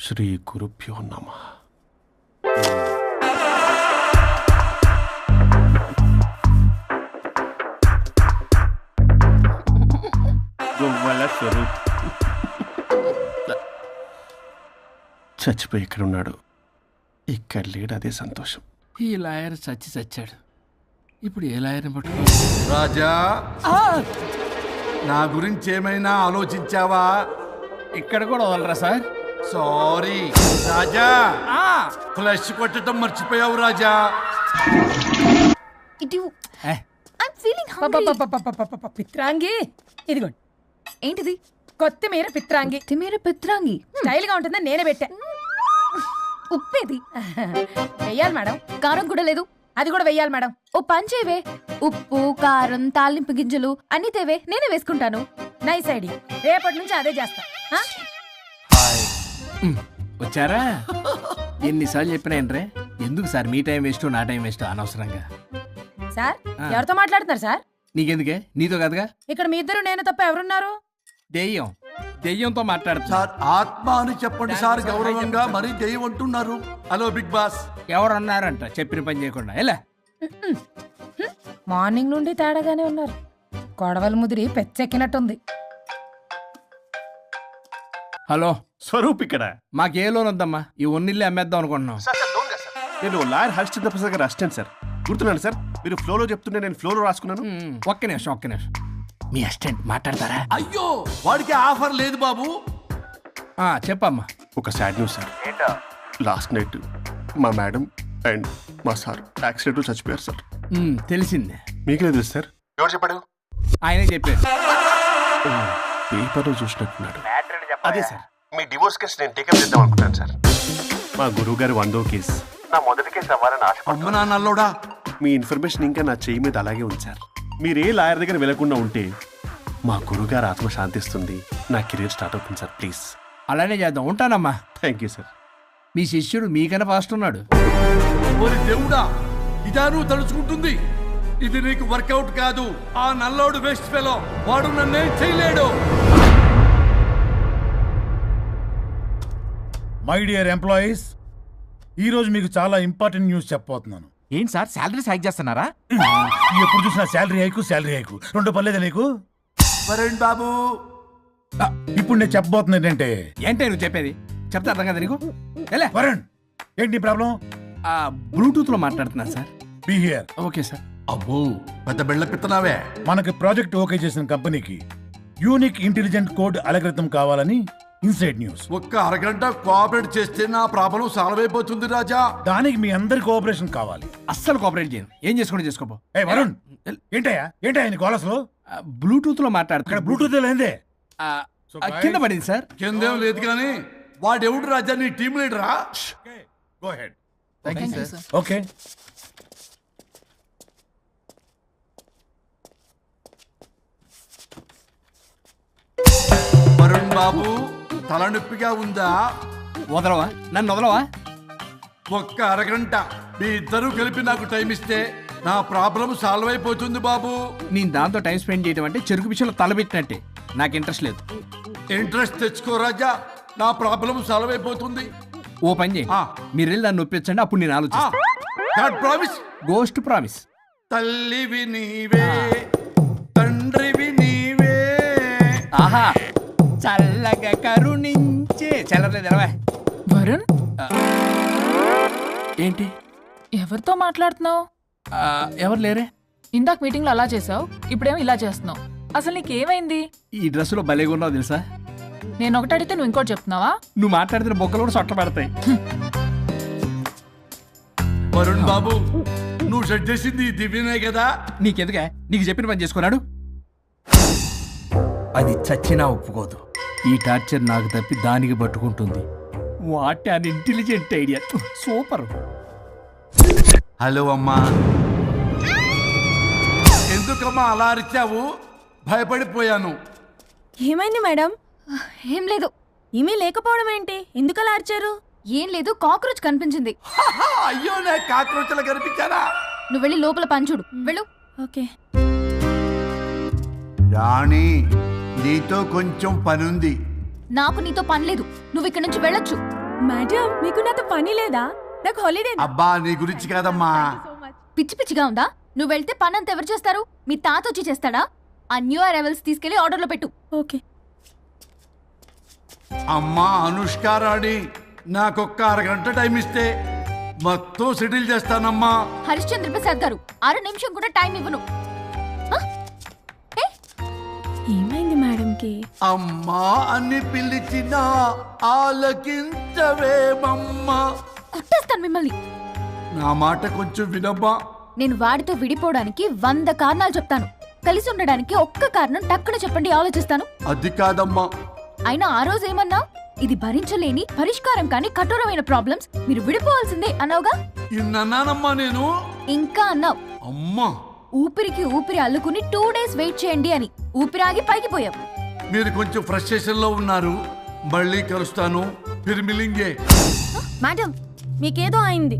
శ్రీ గురుభ్యో నమః. చచ్చిపోయి ఇక్కడ ఉన్నాడు, ఇక్కడ లేడు, అదే సంతోషం. ఈ లాయర్ చచ్చాడు. ఇప్పుడు ఏ లాయర్ని పట్టుకో? రాజా, నా గురించి ఏమైనా ఆలోచించావా? ఇక్కడ కూడా వదలరా సార్? సారీ రాజా, ఫ్లష్ కొట్టడం మర్చిపోయావు రాజా. పిత్రాంగి ఇదిగోండి. ఏంటిది? కొత్తిమీర పిత్రాంగి. పిత్రాంగి స్టైల్ గా ఉంటుందని నేనే పెట్టా. ఉప్పేది వెయ్యాలి మేడం. కారం కూడా లేదు. అది కూడా వెయ్యాలి మేడం. ఓ పంచేవే, ఉప్పు కారం తాలింపు గింజలు అన్ని తేవే, నేనే వేసుకుంటాను. Nice idea. రేపటి నుంచి అదే చేస్తా. వచ్చారా? ఎన్నిసార్లు చెప్పినాయంట్రే, ఎందుకు సార్ మీ టైం వేస్ట్ నా టైం వేస్ట్ అనవసరంగా? సార్ ఎవరితో మాట్లాడుతున్నారు సార్? నీకెందుకే, నీతో కదగా. ఇక్కడ మీ ఇద్దరు నేను తప్ప ఎవరున్నారు? దెయ్యంతో మాట్లాడుతా. సార్ ఆత్మ అని చెప్పండి సార్, గౌరవంగా. మరీ దెయ్యం అంటున్నారు. Hello big boss. ఎవరన్నారంట చెప్పిన పని చేయకుండా? ఎలా మార్నింగ్ నుండి తేడాగానే ఉన్నారు. కొడవల ముదిరి పెచ్చెక్కినట్టుంది. హలో స్వరూప్ ఇక్కడ. మాకే లోన్ వద్దమ్మా, ఈ ఒన్నిల్లు అమ్మేద్దాం అనుకుంటున్నాం. నేను లాయర్ హరిశ్చంద్ర ప్రసాద్ గారు అసిస్టెంట్ సార్. గుర్తున్నాను సార్, మీరు ఫ్లోలో చెప్తుంటే నేను ఫ్లోలో రాసుకున్నాను. ఒక్క నిమిషం. మీ అసిస్టెంట్ మాట్లాడతారా? అయ్యో, వాడికి ఆఫర్ లేదు బాబు. చెప్పమ్మా. ఒక sad news sir. Last night మా మేడం అండ్ మా సార్ యాక్సిడెంట్ చచ్చిపోయారు సార్. తెలిసిందే. మీకే తెలుసు సార్? ఎవరు చెప్పాడు? ఆయనే చెప్పారు. పేపర్లో చూసినట్టున్నాడు. అదే సార్, మీ డివోర్స్ కేసు నేను టేకప్ చేద్దాం అనుకుంటాను సార్. మా గురువు గారు 100వ కేసు నా మొదటి కేసు అవ్వాలని ఆశ. అమ్మ నాన్నల్లోడా, మీ ఇన్ఫర్మేషన్ ఇంకా నా చెయ్యి మీద అలాగే ఉంది సార్. మీరు ఏ లాయర్ దగ్గర వెళ్లకుండా ఉంటే మా గురువుగారు ఆత్మ శాంతిస్తుంది, నా కెరీర్ స్టార్ట్ అవుతుంది సార్. ప్లీజ్ అలానే చేద్దాం. ఉంటానమ్మా. Thank you sir. మీ శిష్యుడు మీకన్నా ఫాస్ట్ ఉన్నాడు. ఓరి దేవుడా, ఇదా నువ్వు తలుచుకుంటుంది? ఇది నీకు వర్కౌట్ కాదు. ఆ నల్లోడు వేస్ట్ ఫెలో, వాడు నన్నేం చేయలేడు. మై డియర్ ఎంప్లాయీస్, ఈరోజు మీకు చాలా ఇంపార్టెంట్ న్యూస్ చెప్పబోతున్నాను. ఏంటి సార్, శాలరీస్ హైక్ చేస్తున్నారా? ఎప్పుడు చూసినా శాలరీ హైకు రెండు పర్లేదా నీకు? వరుణ్ బాబు, ఇప్పుడు నేను చెప్పబోతున్నా ఏంటంటే. ఏంటే నువ్వు చెప్పేది? చెప్తా అర్థం కదా నీకు? ఎలా వరుణ్, ఏంటి ప్రాబ్లం? బ్లూటూత్ లో మాట్లాడుతున్నా sir. Be here. Okay sir. అబ్బో, పెద్ద బిళ్ళ పిత్తనావే. మనకి ప్రాజెక్ట్ ఓకే చేసిన కంపెనీకి యూనిక్ ఇంటెలిజెంట్ కోడ్ అలకృతం కావాలని ఇన్సైడ్ న్యూస్. ఒక్క అరగంట కోఆపరేట్ చేస్తే నా ప్రాబ్లం సాల్వ్ అయిపోతుంది రాజా. దానికి మీ అందరి కోఆపరేషన్ కావాలి. అస్సలు కోఆపరేట్ చేయను. ఏం చేసుకోండి చేసుకోపో. ఏ వరుణ్, ఏంటయ్యా నీ కాలర్స్ లో బ్లూటూత్ లో మాట్లాడుతున్నా. ఇక్కడ బ్లూటూత్ లేదే. కింద పడింది సార్. కిందేం లేదు కానీ వాడెవడు రాజా, నీ టీం లీడరా? Go ahead. Thank you sir. Okay. Varun Babu, తలనొప్పిగా ఉందా? వదలవా? నన్ను వదలవా? ఒక్క అరగంట మీ ఇద్దరు కలిపి నాకు టైం ఇస్తే నా ప్రాబ్లం సాల్వ్ అయిపోతుంది బాబు. నేను దాంతో టైం స్పెండ్ చేయడం అంటే చెరుకు విషయంలో తలబెట్టినట్టే. నాకు ఇంట్రెస్ట్ లేదు. ఇంట్రెస్ట్ తెచ్చుకో రాజా, నా ప్రాబ్లం సాల్వ్ అయిపోతుంది. ఓ పని చేయి, మీరు వెళ్ళి దాన్ని నొప్పించండి, అప్పుడు నేను ఆలోచిస్తాను. God promise. Ghost promise. తల్లివి నీవే, తండ్రివి నీవే. ఆహా, చల్లగా కరుణించే. చల్లలేదు ఎలవా. వరుణ్, ఏంటి ఎవరితో మాట్లాడుతున్నావు? ఎవరు లేరే? ఇందాక మీటింగ్ లో అలా చేసావు, ఇప్పుడేమో ఇలా చేస్తున్నావు. అసలు నీకేమైంది? ఈ డ్రెస్సులో భలేగా ఉన్నావు తెలుసా? నేను ఒకటి అడిగితే నువ్వు ఇంకోటి చెప్తున్నావా? నువ్వు మాట్లాడితే బొక్కలు కూడా సొట్ట పడతాయి. వరుణ్ బాబు, నువ్వు సెట్ చేసింది దివ్యనే కదా? నీకెందుకే? నీకు చెప్పిన పని చేసుకున్నాడు. అది చచ్చినా ఒప్పుకోదు. ఈ టార్చర్ నాకు తప్పి దానికి పట్టుకుంటుంది. What an intelligent idea. Super. Hello అమ్మా. ఎందుకమ్మా అలా అరిచావు? భయపడిపోయాను. ఏమైంది మేడం? ఏం లేదు. ఏమీ లేకపోవడం ఏంటి? ఎందుకు అలా అరిచారు? ఏం లేదు, కాక్రోచ్ కనిపించింది. అయ్యో, నాకు కాక్రోచ్లు కనిపించారా? నువ్వు వెళ్ళి లోపల పని చూడు. వెళ్ళు. ఓకే. రాణి, నీతో కొంచెం పనుంది. నాకు నీతో పని లేదు. నువ్వు ఇక్కడి నుంచి వెళ్ళొచ్చు. మేడం మీకు నాతో పని లేదా? నాకు హాలిడే. అబ్బా నీ గురించి కాదమ్మా. పిచ్చి పిచ్చిగా ఉందా? నువ్వు వెళ్తే పని అంతా ఎవరు చేస్తారు? మీ తాత వచ్చి చేస్తాడా? ఆ న్యూ అరైవల్స్ తీసుకెళ్లి ఆర్డర్లో పెట్టు. ఓకే. అమ్మా అనుష్క రాణి, నాకొక్క అరగంట టైం ఇస్తే మొత్తం సెటిల్ చేస్తానమ్మా. హరిశ్చంద్ర ప్రసాద్ గారు 6 నిమిషం కూడా టైం ఇవ్వను. ఏమైంది మేడంకి? అమ్మా అని పిలిచినా ఆలకించవేమమ్మా. కొట్టేస్తాను మిమ్మల్ని. నా మాట కొంచెం వినమ్మా. నేను వాడితో విడిపోవడానికి 100 కారణాలు చెప్తాను. కలిసి ఉండడానికి ఒక్క కారణం టక్కున చెప్పండి, ఆలోచిస్తాను. అది కాదమ్మా. అయినా ఆ రోజు ఏమన్నా? ఇది భరించలేని పరిష్కారం కాని కఠోరమైన ప్రాబ్లమ్స్, మీరు విడిపోవాల్సిందే అన్నావుగా. ఇన్నానమ్మా నేను. ఇంకా అన్నావు. అమ్మా ఊపిరికి ఊపిరి అల్లుకుని 2 days వెయిట్ చేయండి అని. ఊపిరాగి పైకి పోయావు. మీరు కొంచెం ఫ్రస్ట్రేషన్ లో ఉన్నారు. మళ్ళీ కలుస్తాను. ఫిర్మిలింగే. మేడం మీకేదో అయింది.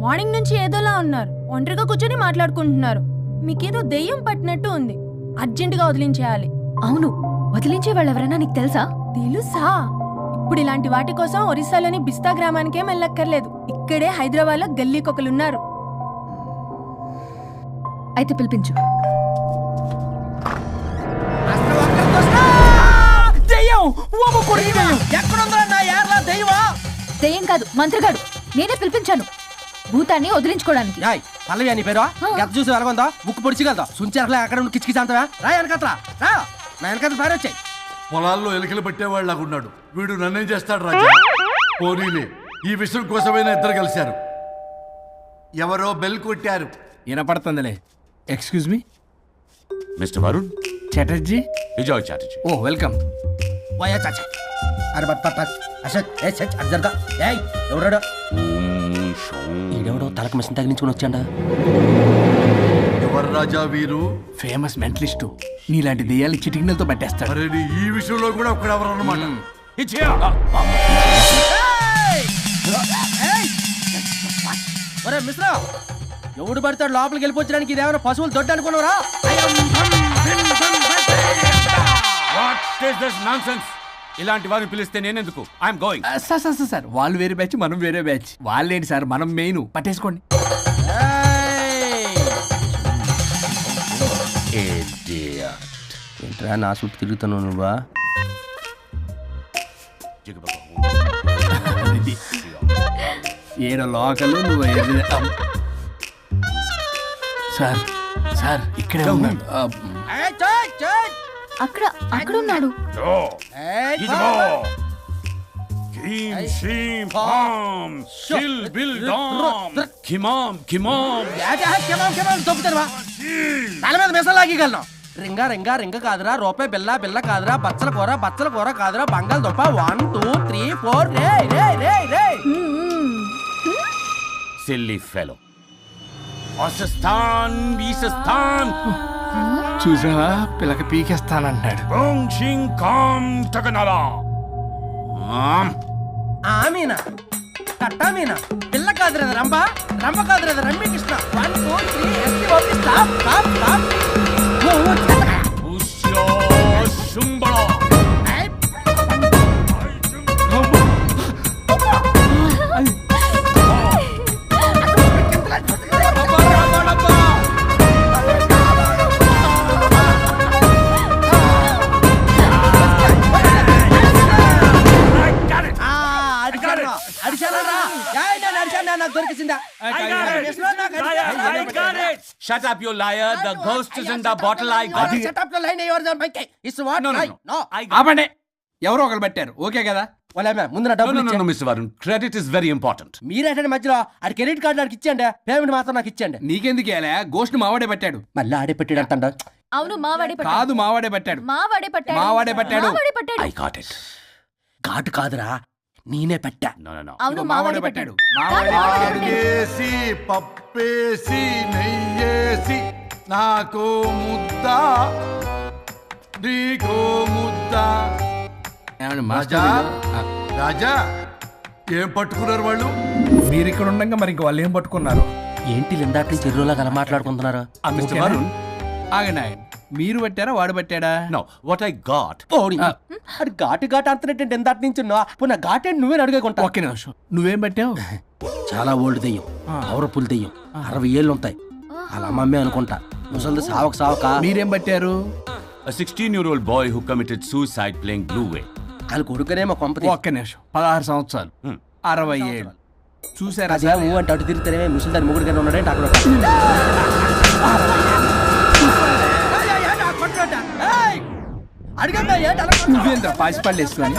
మార్నింగ్ నుంచి ఏదోలా ఉన్నారు. ఒంటరిగా కూర్చొని మాట్లాడుకుంటున్నారు. మీకేదో దెయ్యం పట్టినట్టు ఉంది. అర్జెంటుగా వదిలించేయాలి. అవును, వదిలించే వాళ్ళు ఎవరైనా నీకు తెలుసా? తెలుసా? ఇప్పుడు ఇలాంటి వాటి కోసం ఒరిస్సాలోని బిస్తా గ్రామానికేం వెళ్ళక్కర్లేదు. ఇక్కడే హైదరాబాద్ లో గల్లీకొకలున్నారు. అయితే పిలిపించు. దెయ్యం కాదు, మంత్రిగాడు. నేనే పిలిపించాను భూతాన్ని వదిలించుకోవడానికి. పల్లవి అని పేరు గత చూసి వెలగొందా ముక్కు పొడిచిగలదా సుంచరలే అక్కడ కిచకిచ అంతవా రా వెనకత్రా రా నా వెనకత్ర సారి వచ్చాయి. పొలాల్లో ఎలుకలు పట్టేవాళ్ళగా ఉన్నాడు వీడు. నన్నేం చేస్తాడు రాజా? పోనీలే, ఈ విషయం కోసమైనా ఇద్దరు కలిశారు. ఎవరో బెల్ కొట్టారు. వినపడుతుందిలే. Excuse me mister Varun Chatterjee. Vijay Chatterjee. Oh welcome. వయా చాచా అరే బట్ పట్ అసత్ ఏ సచ్ అర్జర్గా ఏయ్ ఎవరడా? ఈడెవడో తలకు మిషన్ తగిలించుకుని వచ్చాడా? ఎవరు రాజా వీరు? Famous mentalist. నీలాంటి దెయ్యాలు చిటికినలతో పట్టేస్తాడు. అరే నీ ఈ విషయంలో కూడా ఒకడెవరు అన్నమాట. ఒరే మిశ్రా ఎవడు పడతాడు లోపలికి వెళ్ళిపోవడానికి? ఇదేమైనా పశువులు దొడ్డు అనుకున్నారా? ఇలాంటి వారిని పిలిస్తే నేనెందుకు? I'm going. Sir sir sir sir వాళ్ళు వేరే బ్యాచ్, మనం వేరే బ్యాచ్. వాళ్ళేంటి సార్, మనం మెయిన్. పట్టేసుకోండి. ఏంట్రా నా చుట్టూ తిరుగుతున్నావు నువ్వా? ఏడో లోకలు నువ్వు సార్ సార్ ఇక్కడే ఉన్నాడు. అక్కడ అక్కడ ఉన్నాడు. తల మీద మెసలాగలను. రింగ రింగ రింగ కాదురా, రూపాయి బిల్ల బిల్ల కాదురా, బచ్చల కూర కాదురా, బంగాళదుంప 1 2 3 4 రే రే రే రే. Silly fellow. అసస్థాన్ వీసస్థాన్ చూసావా, పిల్లకి పీకేస్తానంటాడు. ఆమీనా కట్టామీనా పిల్ల కాదురా రంభ, రంభ కాదురా Ramya Krishna. 1 2 3 S T O P stop stop stop. Shut up, you liar. The ghost is in the bottle. I got it. Shut up your line. Yours are my It's what? No. ఆపండి. ఎవరో ఒకరు పెట్టారు. ఓకే కదా? ముందు నా డబ్బులు No, Mr. Varun. Credit is very important. మీరేంటంటే మధ్యలో ఆడి క్రెడిట్ కార్డు నాకు ఇచ్చేయండి, పేమెంట్ మాత్రం నాకు ఇచ్చేయండి. నీకెందుకు ఇవ్వాలా? గోష్ట్ మావాడే పెట్టాడు. మళ్ళీ ఆడే పెట్టాడు అంటాడు. అవును, మావాడే పట్టాడు. కాదు, మావాడే పెట్టాడు. మావాడే పట్టాడు. మావాడే పట్టాడు. మావాడే పట్టాడు. I got it. ఘాటు కాదురా, నేనే పెట్టా. No. అవును, మావాడే పట్టాడు. ఆగేసి పప్పేసి నెయ్యేసి నాకో ముద్ద నీకో ముద్ద. ఏమండి రాజా మాస్టర్? రాజా ఏం పట్టుకున్నారు వాళ్ళు? మీరు ఇక్కడ ఉండగా మరి ఇంక వాళ్ళు ఏం పట్టుకున్నారు? ఏంటి లిందాటి చెరువులా కల మాట్లాడుకుంటున్నారు? Mr. Varun. ఆగండి ఆగండి. మీరు పట్టారా వాడు పట్టాడా? No, what I got. పోడి అది ఘాటు ఘాటు అంతనేటంటే ఎంత నుంచి నా ఘాటేంటి నువ్వే అడుగుకుంటా. ఒక్క నిమిషం, నువ్వేం పట్టావు? చాలా ఓల్డ్ దెయ్యం, పవర్ఫుల్ దెయ్యం, 60 ఏళ్ళు ఉంటాయి. అలా మమ్మీ అనుకుంటా. ముసలిది సావక మీరేం పట్టారు? A 16-year-old boy who committed suicide playing Blue Whale. వాళ్ళ కొడుకునే మా కొంపతి. ఒక్క నిమిషం, 16 సంవత్సరాలు, 60 ఏళ్ళు చూసారా? అదే ఊ అంటే అటు తిరుగుతానే ముసలి దాని ముగ్గురుగానే ఉన్నాడంటే అక్కడ నువ్వేంద్ర పాసిపళ్ళు వేసుకొని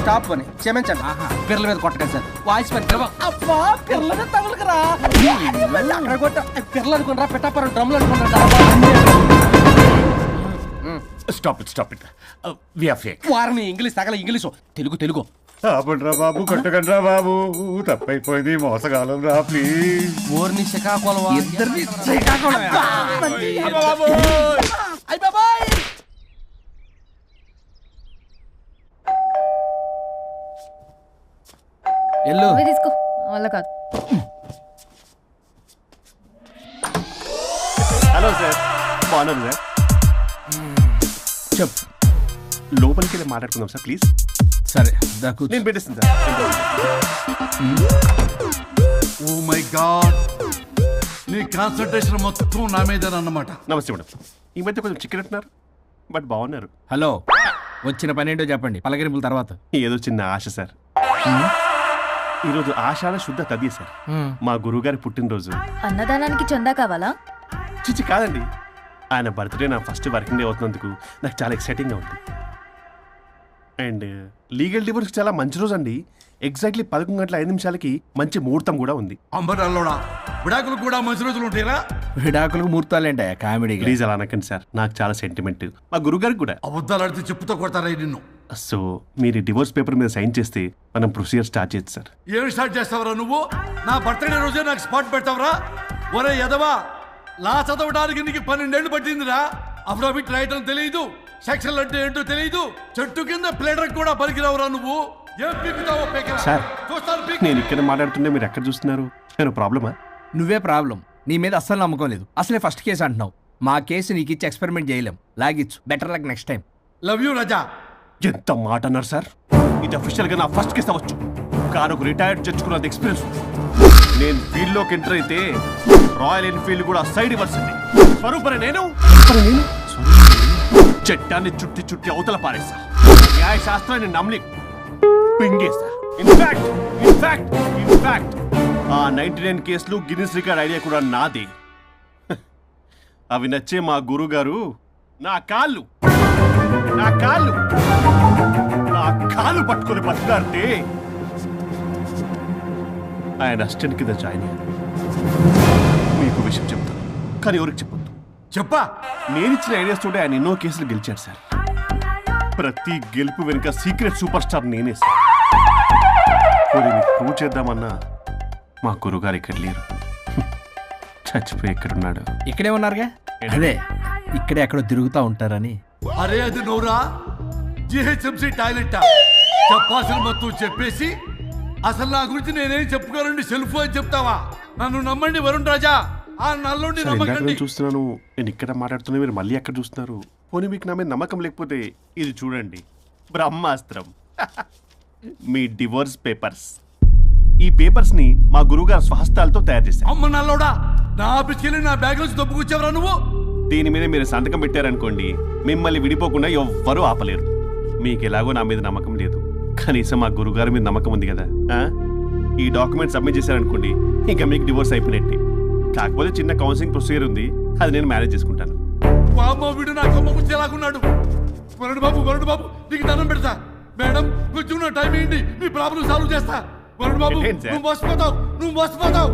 స్టాప్ అని క్షమించండి. పిల్లల మీద కొట్టగా సార్ వాయిస్ అబ్బా పిల్లల మీద తగులుకురా అక్కడ కొట్ట పిల్లలు అనుకున్నారా పెట్టాపరం డ్రమ్లు అనుకున్నారా? Stop it. We are fake. వారిని ఇంగ్లీష్ తగల ఇంగ్లీషు తెలుగు ఆపండ్రా బాబు, కొట్టకండ్రా బాబు, తప్పైపోయింది, మోసగాలం రా ప్లీజ్. ఊరిని శ్రీకాకుళం ఇద్దరిని ఎల్లు నువ్వే తీసుకో, వల్ల కాదు. హలో సార్, బాగున్నాను సార్. చెప్పు. లోపలికి వెళ్ళి మాట్లాడుకుందాం సార్ ప్లీజ్. సరే దాకు నేను పెట్టేస్తాను సార్. ఓ మై గాడ్, నీ కాన్సన్ట్రేషన్ మొత్తం నా మీదనన్నమాట. నమస్తే మేడం. ఈ మధ్య కొంచెం చిక్కినట్టున్నారు, బట్ బాగున్నారు. హలో, వచ్చిన పని ఏంటో చెప్పండి, పలకరింపుల తర్వాత. ఏదో చిన్న ఆశ సార్. ఈరోజు ఆషాఢ శుద్ధ తదియ సార్, మా గురువుగారి పుట్టినరోజు. అన్నదానానికి చందా కావాలా? చిచ్చి కాదండి, ఆయన బర్త్డే నా ఫస్ట్ వర్కింగ్ డే అవుతున్నందుకు నాకు చాలా ఎక్సైటింగ్గా ఉంది. అండ్ లీగల్ డివోర్స్కి చాలా మంచి రోజు అండి. ఎగ్జాక్ట్లీ 11:05 మంచి ముహూర్తం కూడా ఉంది. అంబరాల్లోడా విడాకులు కూడా మంచి రోజులు ఉంటాయిరా? విడాకులకు ముహూర్తాలేంటా కామెడీ? ప్లీజ్ అలా అనకండి సార్, నాకు చాలా సెంటిమెంట్, మా గురుగారికి కూడా. అబద్ధాలు ఆడితే చెప్పుతో కొడతారా నిన్ను? సో మీరు డివోర్స్ పేపర్ మీద సైన్ చేస్తే మనం ప్రొసీజర్ స్టార్ట్ చేయొచ్చు సార్. ఏమి స్టార్ట్ చేస్తావరా నువ్వు? నా బర్త్డే రోజే నాకు స్పాట్ పెడతావరా? ఒరే ఎదవా, లా చదవడానికి నీకు 12 ఏళ్ళు పట్టిందిరా. అఫిడవిట్ రాయటం తెలియదు, సెక్షన్ అంటే ఏంటో తెలియదు, చెట్టు కింద ప్లేడర్ కూడా పలికిరావురా నువ్వు. ఏం పీకుతావో పీకరా. సార్, చూస్తాను పీకు. నేను ఇక్కడ మాట్లాడుతుంటే మీరు ఎక్కడ చూస్తున్నారు? నేను ప్రాబ్లమా? నువ్వే ప్రాబ్లం. నీ మీద అస్సలు నమ్మకం లేదు. అసలే ఫస్ట్ కేసు అంటున్నావు. మా కేసు నీకు ఇచ్చి ఎక్స్పెరిమెంట్ చేయలేం, లాగిచ్చు. Better luck next time. Love you Raja. ఎంత మాట అన్నారు సార్? ఇది అఫీషియల్ గా నా ఫస్ట్ కేసు అవ్వచ్చు, కానీ ఒక రిటైర్డ్ జడ్జ్ కున్నది ఎక్స్పీరియన్స్. నేను ఫీల్డ్ లోకి ఎంటర్ అయితే రాయల్ ఎన్ఫీల్డ్ కూడా సైడ్ ఇవ్వాల్సింది. స్వరూపరే నేను చట్టాన్ని చుట్టి అవతల పారేస్తా. న్యాయ శాస్త్రాన్ని నమ్మి పింగేస్తా. ఇన్ఫాక్ట్ ఆ 99 కేసులు గిన్నిస్ రికార్డ్ ఐడియా కూడా నాదే. అవి నచ్చే మా గురువు గారు నా కాళ్ళు పట్టుకొని బతిలాడితే ఆయన అసిస్టెంట్ కింద జాయిన్ అయ్యాను. మీకు విషయం చెప్తాను, కానీ ఎవరికి చెప్పొద్దు. చెప్పా. నేనిచ్చిన ఐడియాస్ తోటి ఆయన ఎన్నో కేసులు గెలిచాడు సార్. ప్రతి గెలుపు వెనుక సీక్రెట్ సూపర్ స్టార్ నేనే సార్. ప్రూవ్ చేద్దామన్నా మా గురుగారు ఇక్కడ లేరు, చచ్చిపోయి ఎక్కడున్నాడు? ఇక్కడే ఉన్నారుగా. అదే ఇక్కడే ఎక్కడో తిరుగుతూ ఉంటారని. అరే అది నోరా, జిహెచ్ఎంసీ టాయిలెట్ చెప్పాల్సిన మొత్తం చెప్పేసి అసలు నా గురించి నేనేం చెప్పుకోరండి సెల్ఫ్ అని చెప్తావా? నన్ను నమ్మండి వరుణ్ రాజా, ఆ నల్లుండి నమ్మకండి. చూస్తున్నాను, నేను ఇక్కడ మాట్లాడుతున్నా, మీరు మళ్ళీ ఎక్కడ చూస్తున్నారు? పోనీ మీకు నా మీద నమ్మకం లేకపోతే ఇది చూడండి, బ్రహ్మాస్త్రం. మీ డివోర్స్ పేపర్స్. ఈ పేపర్స్ ని మా గురువుగారు స్వహస్తాలతో తయారు చేశారు. అమ్మ నల్లోడా, నా ఆఫీస్కి వెళ్ళి నా బ్యాగ్ నుంచి దొబ్బుకొచ్చావరా నువ్వు? దీని మీద మీరు సంతకం పెట్టారనుకోండి, మిమ్మల్ని విడిపోకుండా ఎవ్వరూ ఆపలేరు. మీకు ఎలాగో నా మీద నమ్మకం లేదు, కనీసం మా గురుగారి మీద నమ్మకం ఉంది కదా. ఈ డాక్యుమెంట్ సబ్మిట్ చేశారనుకోండి, ఇంకా మీకు డివోర్స్ అయిపోయినట్టే. కాకపోతే చిన్న కౌన్సిలింగ్ ప్రొసీజర్ ఉంది, అది నేను మేనేజ్ చేసుకుంటాను. వీడు నా కొమ్మ కూర్చేలాగున్నాడు. వరుణ్ బాబు నీకు దండం పెడతా. మేడం కొంచెం నా టైం ఏంటి, మీ ప్రాబ్లం సాల్వ్ చేస్తా. వరుణ్ బాబు నువ్వు మోసపోతావు.